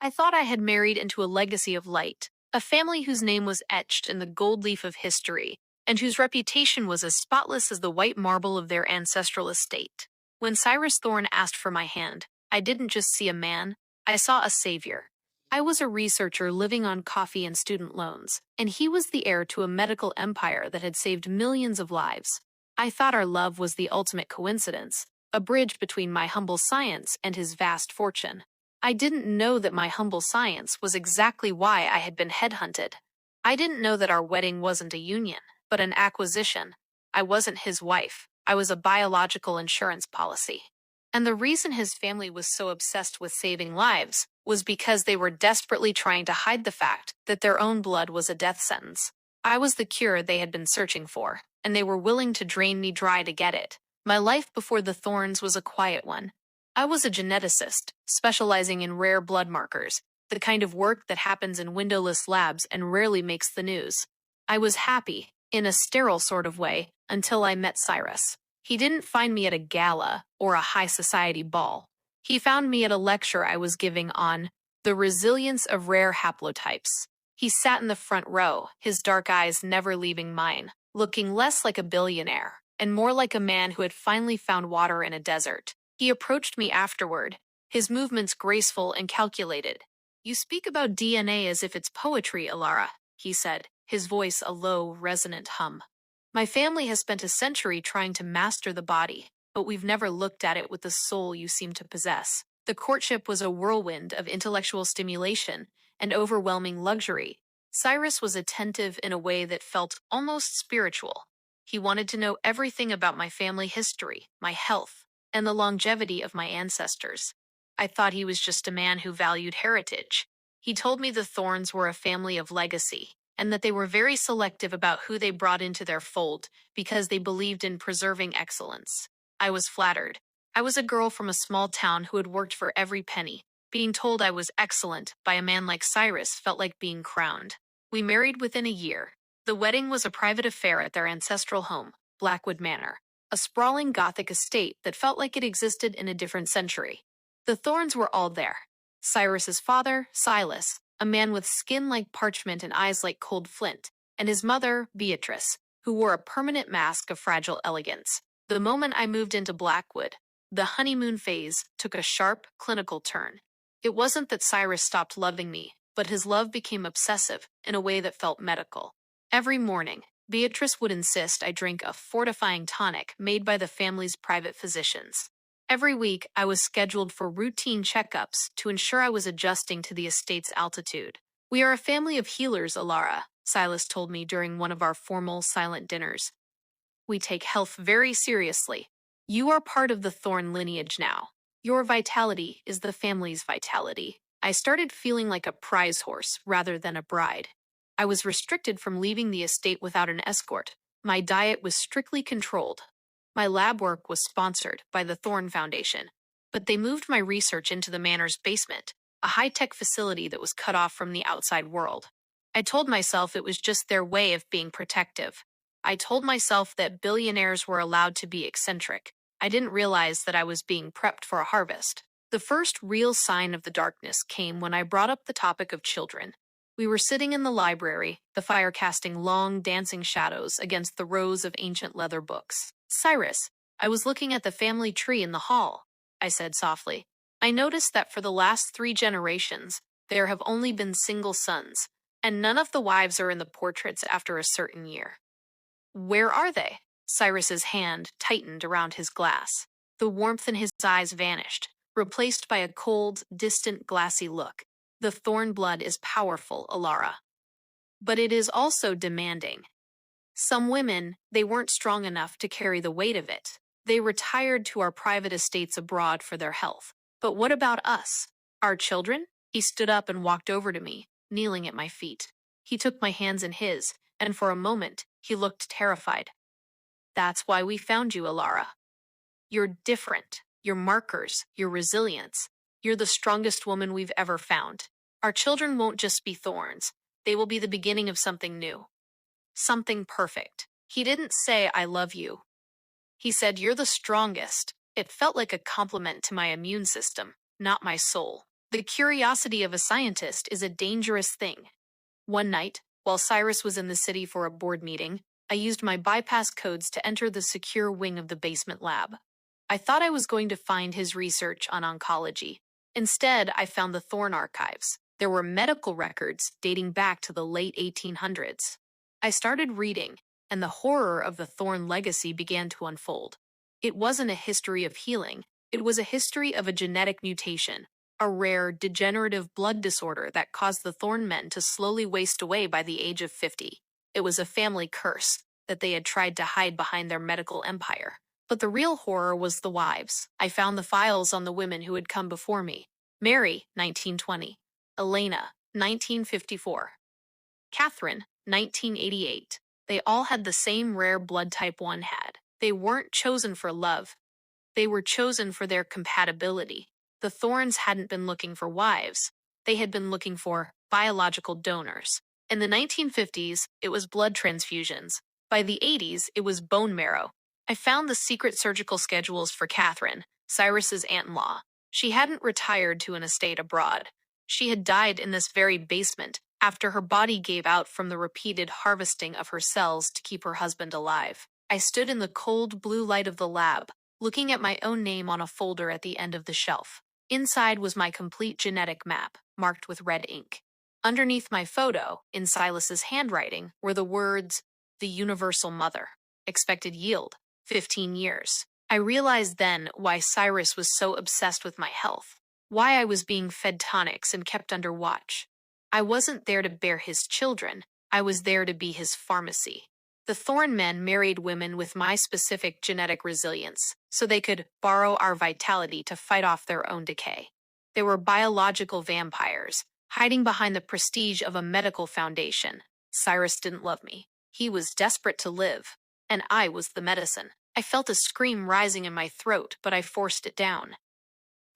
I thought I had married into a legacy of light, a family whose name was etched in the gold leaf of history, and whose reputation was as spotless as the white marble of their ancestral estate. When Cyrus Thorne asked for my hand, I didn't just see a man, I saw a savior. I was a researcher living on coffee and student loans, and he was the heir to a medical empire that had saved millions of lives. I thought our love was the ultimate coincidence, a bridge between my humble science and his vast fortune. I didn't know that my humble science was exactly why I had been headhunted. I didn't know that our wedding wasn't a union, but an acquisition. I wasn't his wife. I was a biological insurance policy. And the reason his family was so obsessed with saving lives was because they were desperately trying to hide the fact that their own blood was a death sentence. I was the cure they had been searching for, and they were willing to drain me dry to get it. My life before the Thorns was a quiet one. I was a geneticist, specializing in rare blood markers, the kind of work that happens in windowless labs and rarely makes the news. I was happy, in a sterile sort of way, until I met Cyrus. He didn't find me at a gala or a high society ball. He found me at a lecture I was giving on the resilience of rare haplotypes. He sat in the front row, his dark eyes never leaving mine, looking less like a billionaire and more like a man who had finally found water in a desert. He approached me afterward, his movements graceful and calculated. "You speak about DNA as if it's poetry, Alara," he said, his voice a low, resonant hum. "My family has spent a century trying to master the body, but we've never looked at it with the soul you seem to possess." The courtship was a whirlwind of intellectual stimulation and overwhelming luxury. Cyrus was attentive in a way that felt almost spiritual. He wanted to know everything about my family history, my health, and the longevity of my ancestors. I thought he was just a man who valued heritage. He told me the Thorns were a family of legacy, and that they were very selective about who they brought into their fold because they believed in preserving excellence. I was flattered. I was a girl from a small town who had worked for every penny. Being told I was excellent by a man like Cyrus felt like being crowned. We married within a year. The wedding was a private affair at their ancestral home, Blackwood Manor, a sprawling Gothic estate that felt like it existed in a different century. The Thorns were all there. Cyrus's father, Silas, a man with skin like parchment and eyes like cold flint, and his mother, Beatrice, who wore a permanent mask of fragile elegance. The moment I moved into Blackwood, the honeymoon phase took a sharp, clinical turn. It wasn't that Cyrus stopped loving me, but his love became obsessive in a way that felt medical. Every morning, Beatrice would insist I drink a fortifying tonic made by the family's private physicians. Every week, I was scheduled for routine checkups to ensure I was adjusting to the estate's altitude. "We are a family of healers, Alara," Silas told me during one of our formal, silent dinners. "We take health very seriously. You are part of the Thorn lineage now. Your vitality is the family's vitality." I started feeling like a prize horse rather than a bride. I was restricted from leaving the estate without an escort. My diet was strictly controlled. My lab work was sponsored by the Thorn Foundation, but they moved my research into the manor's basement, a high-tech facility that was cut off from the outside world. I told myself it was just their way of being protective. I told myself that billionaires were allowed to be eccentric. I didn't realize that I was being prepped for a harvest. The first real sign of the darkness came when I brought up the topic of children. We were sitting in the library, the fire casting long, dancing shadows against the rows of ancient leather books. "Cyrus, I was looking at the family tree in the hall," I said softly. "I noticed that for the last 3 generations, there have only been single sons, and none of the wives are in the portraits after a certain year." "Where are they?" Cyrus's hand tightened around his glass. The warmth in his eyes vanished, replaced by a cold, distant, glassy look. "The Thorn blood is powerful, Alara. But it is also demanding. Some women, they weren't strong enough to carry the weight of it. They retired to our private estates abroad for their health. But what about us? Our children?" He stood up and walked over to me, kneeling at my feet. He took my hands in his, and for a moment, he looked terrified. "That's why we found you, Alara. You're different. Your markers, your resilience. You're the strongest woman we've ever found. Our children won't just be thorns. They will be the beginning of something new. Something perfect." He didn't say, "I love you." He said, "You're the strongest." It felt like a compliment to my immune system, not my soul. The curiosity of a scientist is a dangerous thing. One night, while Cyrus was in the city for a board meeting, I used my bypass codes to enter the secure wing of the basement lab. I thought I was going to find his research on oncology. Instead, I found the Thorne archives. There were medical records dating back to the late 1800s. I started reading, and the horror of the Thorne legacy began to unfold. It wasn't a history of healing, it was a history of a genetic mutation, a rare, degenerative blood disorder that caused the Thorne men to slowly waste away by the age of 50. It was a family curse that they had tried to hide behind their medical empire. But the real horror was the wives. I found the files on the women who had come before me. Mary, 1920. Elena, 1954. Catherine, 1988. They all had the same rare blood type 1 had. They weren't chosen for love. They were chosen for their compatibility. The Thornes hadn't been looking for wives. They had been looking for biological donors. In the 1950s, it was blood transfusions. By the 80s, it was bone marrow. I found the secret surgical schedules for Catherine, Cyrus's aunt-in-law. She hadn't retired to an estate abroad. She had died in this very basement after her body gave out from the repeated harvesting of her cells to keep her husband alive. I stood in the cold blue light of the lab, looking at my own name on a folder at the end of the shelf. Inside was my complete genetic map, marked with red ink. Underneath my photo, in Silas's handwriting, were the words, "The Universal Mother. Expected yield, 15 years." I realized then why Cyrus was so obsessed with my health, why I was being fed tonics and kept under watch. I wasn't there to bear his children, I was there to be his pharmacy. The Thorne men married women with my specific genetic resilience, so they could borrow our vitality to fight off their own decay. They were biological vampires, hiding behind the prestige of a medical foundation. Cyrus didn't love me. He was desperate to live, and I was the medicine. I felt a scream rising in my throat, but I forced it down.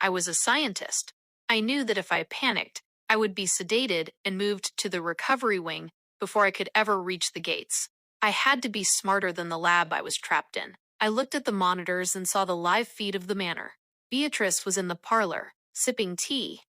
I was a scientist. I knew that if I panicked, I would be sedated and moved to the recovery wing before I could ever reach the gates. I had to be smarter than the lab I was trapped in. I looked at the monitors and saw the live feed of the manor. Beatrice was in the parlor, sipping tea.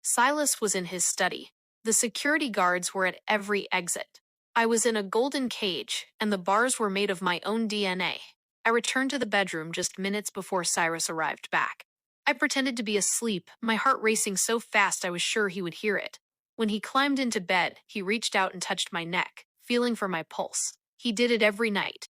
Silas was in his study. The security guards were at every exit. I was in a golden cage, and the bars were made of my own DNA. I returned to the bedroom just minutes before Cyrus arrived back. I pretended to be asleep, my heart racing so fast I was sure he would hear it. When he climbed into bed, he reached out and touched my neck, feeling for my pulse. He did it every night.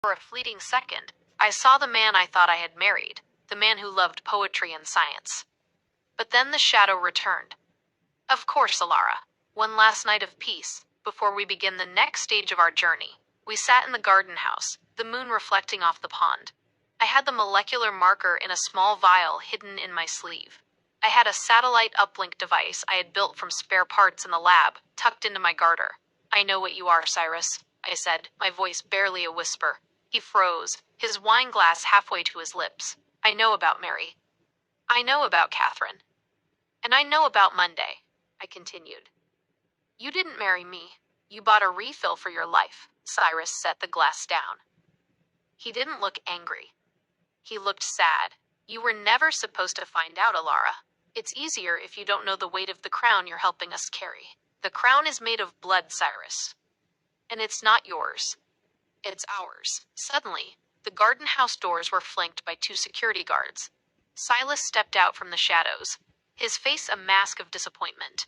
For a fleeting second, I saw the man I thought I had married, the man who loved poetry and science. But then the shadow returned. Of course, Alara. One last night of peace, before we begin the next stage of our journey. We sat in the garden house, the moon reflecting off the pond. I had the molecular marker in a small vial hidden in my sleeve. I had a satellite uplink device I had built from spare parts in the lab, tucked into my garter. I know what you are, Cyrus, I said, my voice barely a whisper. He froze, his wine glass halfway to his lips. I know about Mary. I know about Catherine. And I know about Monday, I continued. You didn't marry me. You bought a refill for your life. Cyrus set the glass down. He didn't look angry. He looked sad. You were never supposed to find out, Alara. It's easier if you don't know the weight of the crown you're helping us carry. The crown is made of blood, Cyrus. And it's not yours. It's ours. Suddenly, the garden house doors were flanked by 2 security guards. Silas stepped out from the shadows, his face a mask of disappointment.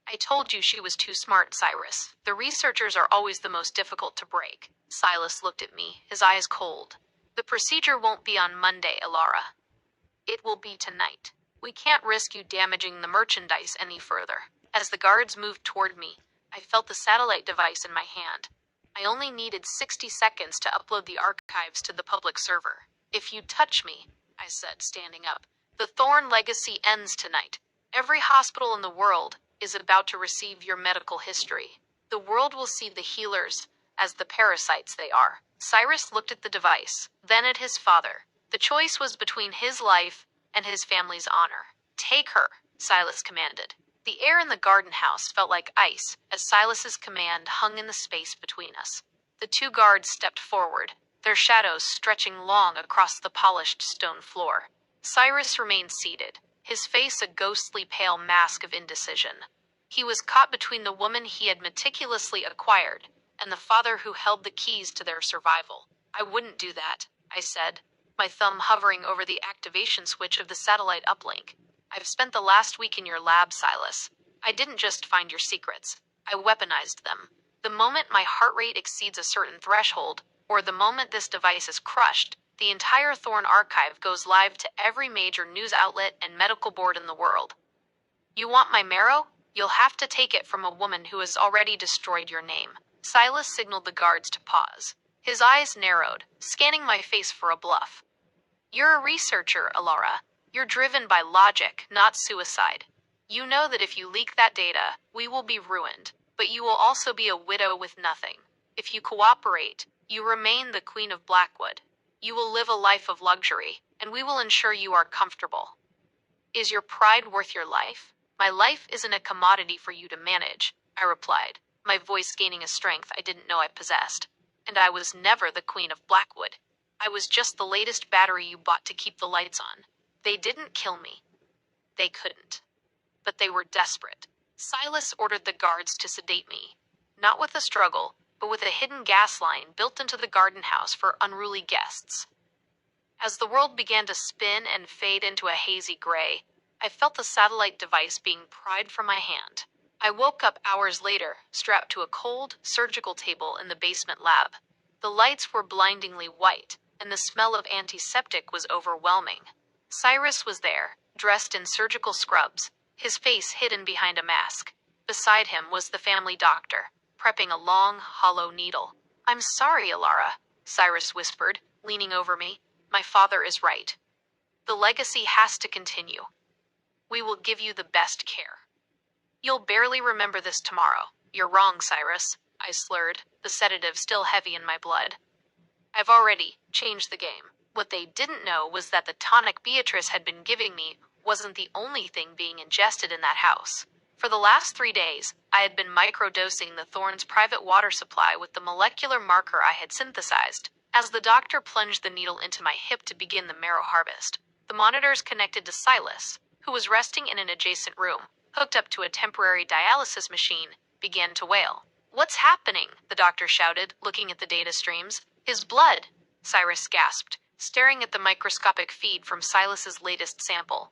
I told you she was too smart, Cyrus. The researchers are always the most difficult to break. Silas looked at me, his eyes cold. The procedure won't be on Monday, Alara. It will be tonight. We can't risk you damaging the merchandise any further. As the guards moved toward me, I felt the satellite device in my hand. I only needed 60 seconds to upload the archives to the public server. If you touch me, I said, standing up, the Thorn legacy ends tonight. Every hospital in the world is about to receive your medical history. The world will see the healers as the parasites they are. Cyrus looked at the device, then at his father. The choice was between his life and his family's honor. Take her, Silas commanded. The air in the garden house felt like ice as Silas's command hung in the space between us. The 2 guards stepped forward, their shadows stretching long across the polished stone floor. Cyrus remained seated, his face a ghostly pale mask of indecision. He was caught between the woman he had meticulously acquired and the father who held the keys to their survival. I wouldn't do that, I said, my thumb hovering over the activation switch of the satellite uplink. I've spent the last week in your lab, Silas. I didn't just find your secrets. I weaponized them. The moment my heart rate exceeds a certain threshold, or the moment this device is crushed, the entire Thorn archive goes live to every major news outlet and medical board in the world. You want my marrow? You'll have to take it from a woman who has already destroyed your name. Silas signaled the guards to pause. His eyes narrowed, scanning my face for a bluff. You're a researcher, Alara. You're driven by logic, not suicide. You know that if you leak that data, we will be ruined, but you will also be a widow with nothing. If you cooperate, you remain the Queen of Blackwood. You will live a life of luxury, and we will ensure you are comfortable. Is your pride worth your life? My life isn't a commodity for you to manage, I replied, my voice gaining a strength I didn't know I possessed. And I was never the Queen of Blackwood. I was just the latest battery you bought to keep the lights on. They didn't kill me. They couldn't. But they were desperate. Silas ordered the guards to sedate me. Not with a struggle, but with a hidden gas line built into the garden house for unruly guests. As the world began to spin and fade into a hazy gray, I felt the satellite device being pried from my hand. I woke up hours later, strapped to a cold, surgical table in the basement lab. The lights were blindingly white, and the smell of antiseptic was overwhelming. Cyrus was there, dressed in surgical scrubs, his face hidden behind a mask. Beside him was the family doctor, prepping a long, hollow needle. I'm sorry, Alara, Cyrus whispered, leaning over me. My father is right. The legacy has to continue. We will give you the best care. You'll barely remember this tomorrow. You're wrong, Cyrus, I slurred, the sedative still heavy in my blood. I've already changed the game. What they didn't know was that the tonic Beatrice had been giving me wasn't the only thing being ingested in that house. For the last 3 days, I had been microdosing the Thorn's private water supply with the molecular marker I had synthesized. As the doctor plunged the needle into my hip to begin the marrow harvest, the monitors connected to Silas, who was resting in an adjacent room, hooked up to a temporary dialysis machine, began to wail. What's happening? The doctor shouted, looking at the data streams. His blood, Cyrus gasped, staring at the microscopic feed from Silas's latest sample.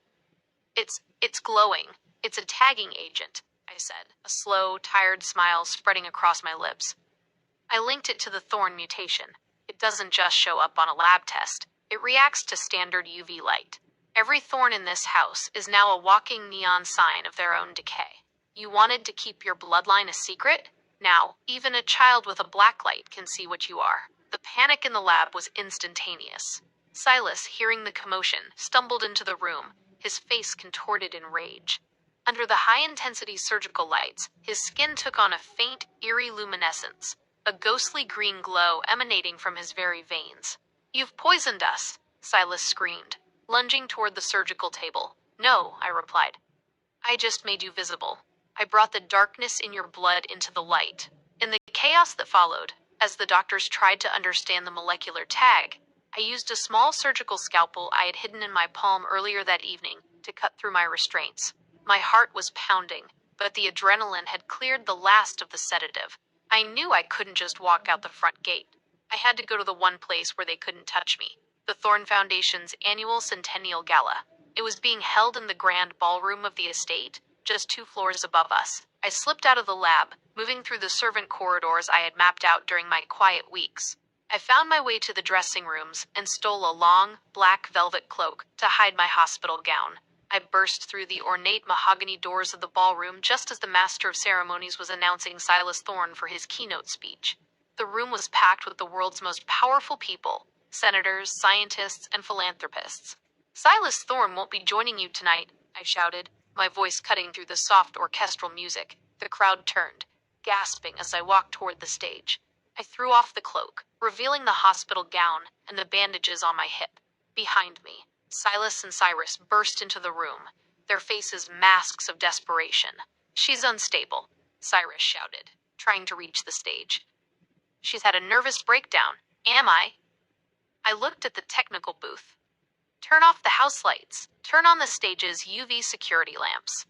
It's glowing. It's a tagging agent, I said, a slow, tired smile spreading across my lips. I linked it to the Thorn mutation. It It doesn't just show up on a lab test. It reacts to standard UV light. Every thorn in this house is now a walking neon sign of their own decay. You wanted to keep your bloodline a secret? Now, even a child with a black light can see what you are. The panic in the lab was instantaneous. Silas, hearing the commotion, stumbled into the room, his face contorted in rage. Under the high-intensity surgical lights, his skin took on a faint, eerie luminescence, a ghostly green glow emanating from his very veins. "You've poisoned us," Silas screamed, lunging toward the surgical table. "No," I replied. "I just made you visible. I brought the darkness in your blood into the light." In the chaos that followed, as the doctors tried to understand the molecular tag, I used a small surgical scalpel I had hidden in my palm earlier that evening to cut through my restraints. My heart was pounding, but the adrenaline had cleared the last of the sedative. I knew I couldn't just walk out the front gate. I had to go to the one place where they couldn't touch me, the Thorn Foundation's annual Centennial Gala. It was being held in the grand ballroom of the estate, just 2 floors above us. I slipped out of the lab, moving through the servant corridors I had mapped out during my quiet weeks. I found my way to the dressing rooms and stole a long, black velvet cloak to hide my hospital gown. I burst through the ornate mahogany doors of the ballroom just as the master of ceremonies was announcing Silas Thorne for his keynote speech. The room was packed with the world's most powerful people, senators, scientists, and philanthropists. "Silas Thorne won't be joining you tonight," I shouted, my voice cutting through the soft orchestral music. The crowd turned, gasping as I walked toward the stage. I threw off the cloak, revealing the hospital gown and the bandages on my hip. Behind me, Silas and Cyrus burst into the room, their faces masks of desperation. "She's unstable," Cyrus shouted, trying to reach the stage. "She's had a nervous breakdown." "Am I?" I looked at the technical booth. "Turn off the house lights. Turn on the stage's UV security lamps.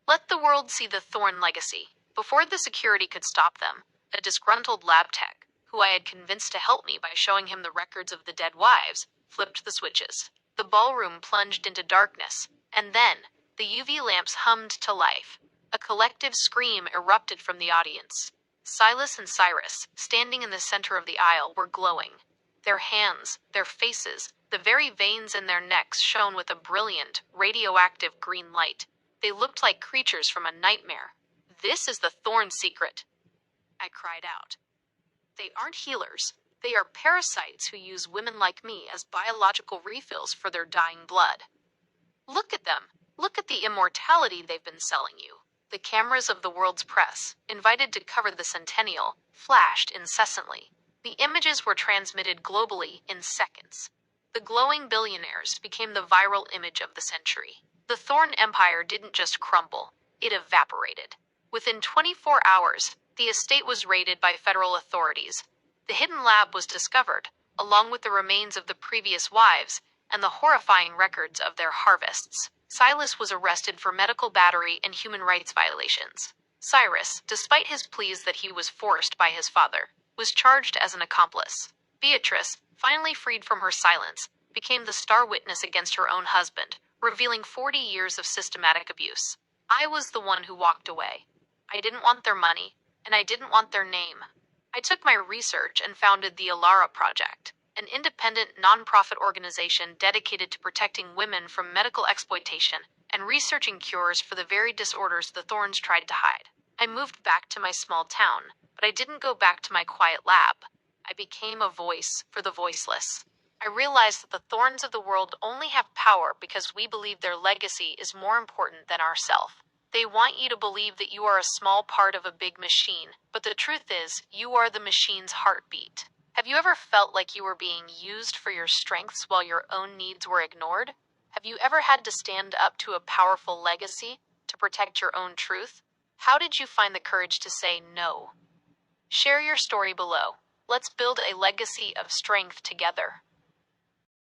Let the world see the Thorne legacy." Before the security could stop them, a disgruntled lab tech, who I had convinced to help me by showing him the records of the dead wives, flipped the switches. The ballroom plunged into darkness, and then the UV lamps hummed to life. A collective scream erupted from the audience. Silas and Cyrus, standing in the center of the aisle, were glowing. Their hands, their faces, the very veins in their necks shone with a brilliant, radioactive green light. They looked like creatures from a nightmare. "This is the Thorne secret," I cried out. "They aren't healers. They are parasites who use women like me as biological refills for their dying blood. Look at them. Look at the immortality they've been selling you." The cameras of the world's press, invited to cover the centennial, flashed incessantly. The images were transmitted globally in seconds. The glowing billionaires became the viral image of the century. The Thorne empire didn't just crumble, it evaporated. Within 24 hours, the estate was raided by federal authorities. The hidden lab was discovered, along with the remains of the previous wives and the horrifying records of their harvests. Silas was arrested for medical battery and human rights violations. Cyrus, despite his pleas that he was forced by his father, was charged as an accomplice. Beatrice, finally freed from her silence, became the star witness against her own husband, revealing 40 years of systematic abuse. I was the one who walked away. I didn't want their money, and I didn't want their name. I took my research and founded the Alara Project, an independent, non-profit organization dedicated to protecting women from medical exploitation and researching cures for the very disorders the Thornes tried to hide. I moved back to my small town, but I didn't go back to my quiet lab. I became a voice for the voiceless. I realized that the Thornes of the world only have power because we believe their legacy is more important than ourselves. They want you to believe that you are a small part of a big machine, but the truth is, you are the machine's heartbeat. Have you ever felt like you were being used for your strengths while your own needs were ignored? Have you ever had to stand up to a powerful legacy to protect your own truth? How did you find the courage to say no? Share your story below. Let's build a legacy of strength together.